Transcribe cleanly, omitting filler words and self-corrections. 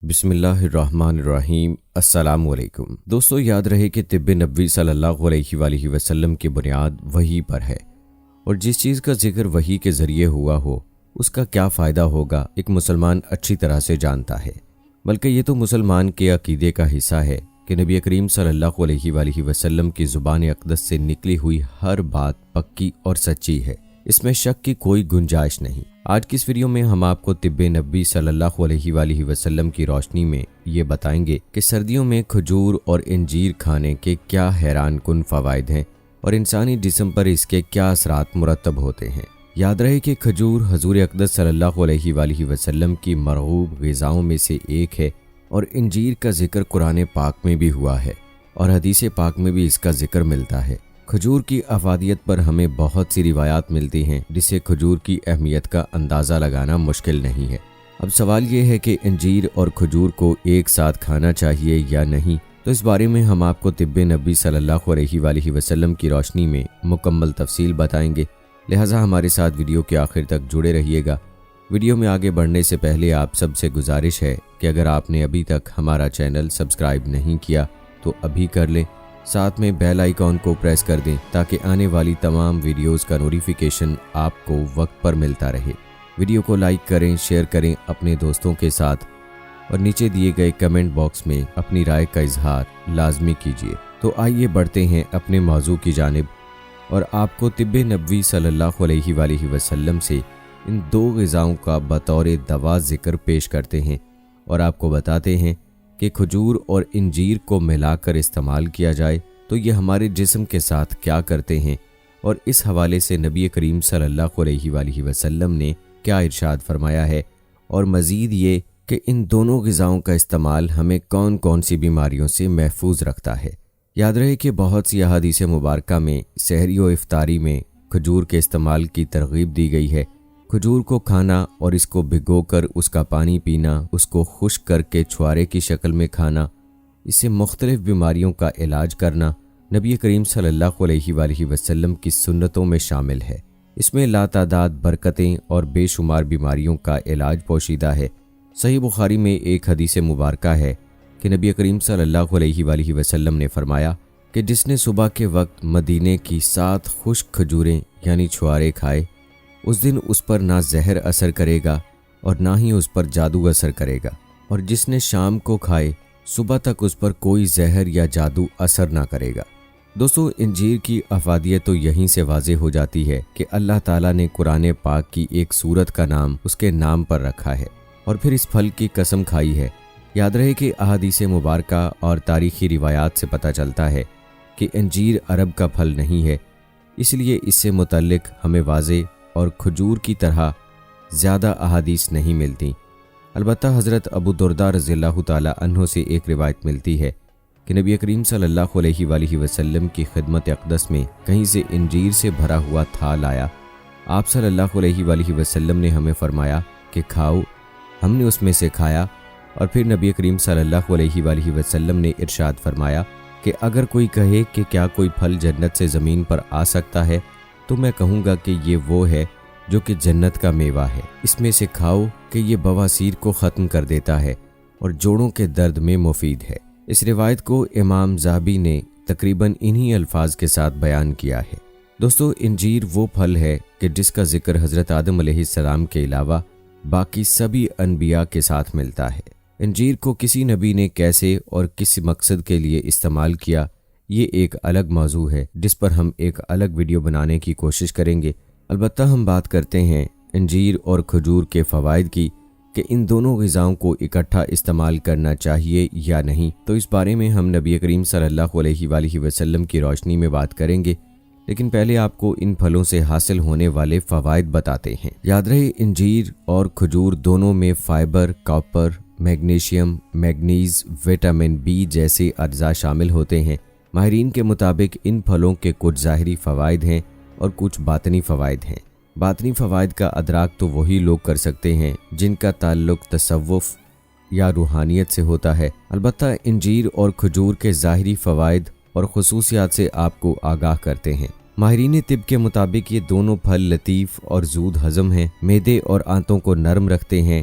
بسم اللہ الرحمن الرحیم۔ السلام علیکم دوستو، یاد رہے کہ طب نبوی صلی اللہ علیہ وآلہ وسلم کی بنیاد وحی پر ہے، اور جس چیز کا ذکر وحی کے ذریعے ہوا ہو اس کا کیا فائدہ ہوگا ایک مسلمان اچھی طرح سے جانتا ہے، بلکہ یہ تو مسلمان کے عقیدے کا حصہ ہے کہ نبی کریم صلی اللہ علیہ وآلہ وسلم کی زبان اقدس سے نکلی ہوئی ہر بات پکی اور سچی ہے، اس میں شک کی کوئی گنجائش نہیں۔ آج کی اس ویڈیو میں ہم آپ کو طب نبوی صلی اللہ علیہ وآلہ وسلم کی روشنی میں یہ بتائیں گے کہ سردیوں میں کھجور اور انجیر کھانے کے کیا حیران کن فوائد ہیں اور انسانی جسم پر اس کے کیا اثرات مرتب ہوتے ہیں۔ یاد رہے کہ کھجور حضور اقدس صلی اللہ علیہ وآلہ وسلم کی مرغوب غذاؤں میں سے ایک ہے، اور انجیر کا ذکر قرآن پاک میں بھی ہوا ہے اور حدیث پاک میں بھی اس کا ذکر ملتا ہے۔ کھجور کی افادیت پر ہمیں بہت سی روایات ملتی ہیں، جس سے کھجور کی اہمیت کا اندازہ لگانا مشکل نہیں ہے۔ اب سوال یہ ہے کہ انجیر اور کھجور کو ایک ساتھ کھانا چاہیے یا نہیں، تو اس بارے میں ہم آپ کو طب نبوی صلی اللہ علیہ وآلہ وسلم کی روشنی میں مکمل تفصیل بتائیں گے، لہٰذا ہمارے ساتھ ویڈیو کے آخر تک جڑے رہیے گا۔ ویڈیو میں آگے بڑھنے سے پہلے آپ سب سے گزارش ہے کہ اگر آپ نے ابھی تک ہمارا چینل سبسکرائب نہیں کیا تو ابھی کر لیں، ساتھ میں بیل آئیکن کو پریس کر دیں تاکہ آنے والی تمام ویڈیوز کا نوٹیفیکیشن آپ کو وقت پر ملتا رہے۔ ویڈیو کو لائک کریں، شیئر کریں اپنے دوستوں کے ساتھ، اور نیچے دیے گئے کمنٹ باکس میں اپنی رائے کا اظہار لازمی کیجیے۔ تو آئیے بڑھتے ہیں اپنے موضوع کی جانب، اور آپ کو طب نبوی صلی اللہ علیہ وآلہ وسلم سے ان دو غذاؤں کا بطور دوا ذکر پیش کرتے ہیں، اور آپ کو بتاتے ہیں کہ کھجور اور انجیر کو ملا کر استعمال کیا جائے تو یہ ہمارے جسم کے ساتھ کیا کرتے ہیں، اور اس حوالے سے نبی کریم صلی اللہ علیہ وآلہ وسلم نے کیا ارشاد فرمایا ہے، اور مزید یہ کہ ان دونوں غذاؤں کا استعمال ہمیں کون کون سی بیماریوں سے محفوظ رکھتا ہے۔ یاد رہے کہ بہت سی احادیث مبارکہ میں سحری و افطاری میں کھجور کے استعمال کی ترغیب دی گئی ہے۔ کھجور کو کھانا اور اس کو بھگو کر اس کا پانی پینا، اس کو خشک کر کے چھوارے کی شکل میں کھانا، اس سے مختلف بیماریوں کا علاج کرنا نبی کریم صلی اللہ علیہ وآلہ وسلم کی سنتوں میں شامل ہے۔ اس میں لاتعداد برکتیں اور بے شمار بیماریوں کا علاج پوشیدہ ہے۔ صحیح بخاری میں ایک حدیث مبارکہ ہے کہ نبی کریم صلی اللہ علیہ وآلہ وسلم نے فرمایا کہ جس نے صبح کے وقت مدینے کی 7 خشک کھجوریں یعنی چھوارے کھائے، اس دن اس پر نہ زہر اثر کرے گا اور نہ ہی اس پر جادو اثر کرے گا، اور جس نے شام کو کھائے صبح تک اس پر کوئی زہر یا جادو اثر نہ کرے گا۔ دوستو، انجیر کی افادیت تو یہیں سے واضح ہو جاتی ہے کہ اللہ تعالیٰ نے قرآن پاک کی ایک سورت کا نام اس کے نام پر رکھا ہے، اور پھر اس پھل کی قسم کھائی ہے۔ یاد رہے کہ احادیث مبارکہ اور تاریخی روایات سے پتہ چلتا ہے کہ انجیر عرب کا پھل نہیں ہے، اس لیے اس سے متعلق ہمیں واضح اور کھجور کی طرح زیادہ احادیث نہیں ملتی۔ البتہ حضرت ابو درداء رضی اللہ تعالی عنہ سے ایک روایت ملتی ہے کہ نبی کریم صلی اللہ علیہ وآلہ وسلم کی خدمت اقدس میں کہیں سے انجیر سے بھرا ہوا تھال آیا۔ آپ صلی اللہ علیہ وآلہ وسلم نے ہمیں فرمایا کہ کھاؤ۔ ہم نے اس میں سے کھایا، اور پھر نبی کریم صلی اللہ علیہ وآلہ وسلم نے ارشاد فرمایا کہ اگر کوئی کہے کہ کیا کوئی پھل جنت سے زمین پر آ سکتا ہے، تو میں کہوں گا کہ یہ وہ ہے جو کہ جنت کا میوہ ہے، اس میں سے کھاؤ کہ یہ بواسیر کو ختم کر دیتا ہے اور جوڑوں کے درد میں مفید ہے۔ اس روایت کو امام ذہبی نے تقریباً انہی الفاظ کے ساتھ بیان کیا ہے۔ دوستو، انجیر وہ پھل ہے کہ جس کا ذکر حضرت آدم علیہ السلام کے علاوہ باقی سبھی انبیاء کے ساتھ ملتا ہے۔ انجیر کو کسی نبی نے کیسے اور کس مقصد کے لیے استعمال کیا، یہ ایک الگ موضوع ہے جس پر ہم ایک الگ ویڈیو بنانے کی کوشش کریں گے۔ البتہ ہم بات کرتے ہیں انجیر اور کھجور کے فوائد کی کہ ان دونوں غذاؤں کو اکٹھا استعمال کرنا چاہیے یا نہیں، تو اس بارے میں ہم نبی کریم صلی اللہ علیہ وآلہ وسلم کی روشنی میں بات کریں گے، لیکن پہلے آپ کو ان پھلوں سے حاصل ہونے والے فوائد بتاتے ہیں۔ یاد رہے انجیر اور کھجور دونوں میں fibre, copper, magnesium, manganese, vitamin B جیسے اجزاء شامل ہوتے ہیں۔ ماہرین کے مطابق ان پھلوں کے کچھ ظاہری فوائد ہیں اور کچھ باطنی فوائد ہیں۔ باطنی فوائد کا ادراک تو وہی لوگ کر سکتے ہیں جن کا تعلق تصوف یا روحانیت سے ہوتا ہے۔ البتہ انجیر اور کھجور کے ظاہری فوائد اور خصوصیات سے آپ کو آگاہ کرتے ہیں۔ ماہرین طب کے مطابق یہ دونوں پھل لطیف اور زود ہضم ہیں، معدے اور آنتوں کو نرم رکھتے ہیں،